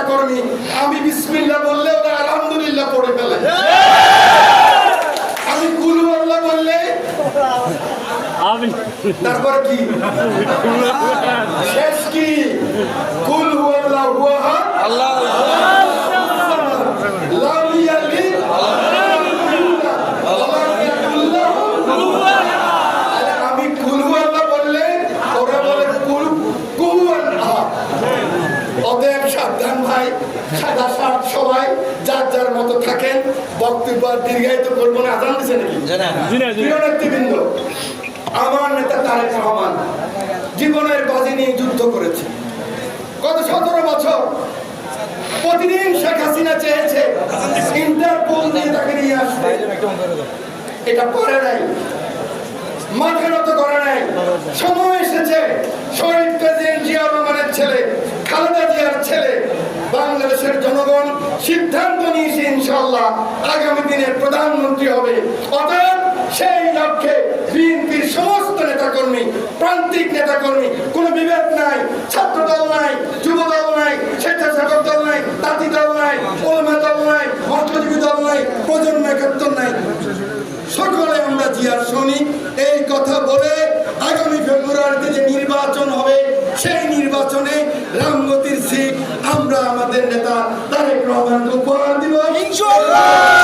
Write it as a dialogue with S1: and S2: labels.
S1: কর্মী, আমি বিসমিল্লাহ বললে ওরা আলহামদুলিল্লাহ পড়ে ফেলে, আমি কুল আল্লাহ বললে তারপর কি শেষ কি কুল হুয়াল্লাহু আহাদ আল্লাহু লাম ইয়ালিদ ওয়ালাম ইউলাদ ওয়ালাম ইয়াকুল লাহু কুফুওয়ান আহাদ। আমি কুল হুয়াল্লাহ বললে ওরা বলে কুল কুফুওয়ান আহাদ। অতএব সাবধান ভাই, সাদা সাত সবাই যার যার মতো থাকেন। বক্তব্য দীর্ঘায়িত করবো না, আজান দিছে নাকি? প্রিয় নেতৃবৃন্দ, আমার নেতা তারেক রহমান জীবনের বাজি নিয়ে যুদ্ধ করেছে গত 17 বছর। প্রতিদিন শেখ হাসিনা চেয়েছে ইন্টারপোল দিয়ে তাকে নিয়ে আসবে, এটা করে নাই, মাথা নত করে নাই। সময় এসেছে শহীদ প্রেসিডেন্ট জিয়া রহমানের ছেলে, খালেদা জিয়ার ছেলে, বাংলাদেশের জনগণ সিদ্ধান্ত নিয়েছে ইনশাআল্লাহ আগামী দিনের প্রধানমন্ত্রী হবে। অতএব সেই লক্ষ্যে বিএনপির সমস্ত নেতাকর্মী, প্রান্তিক নেতাকর্মী, কোনো বিভেদ নাই, ছাত্র দল নাই, যুব দল নাই, স্বেচ্ছাসেবক দল নাই, তাঁতি দল নাই, ওলামা দল নাই, মৎস্যজীবী দল নাই, প্রজন্ম একাত্তর নাই, সকলে আমরা জিয়ার সৈনিক। এই কথা বলে আগামী ফেব্রুয়ারিতে যে নির্বাচন হবে সেই নির্বাচনে রামগতির সিট আমরা আমাদের নেতা তারেক রহমানকে উপহার দিব ইনশাআল্লাহ।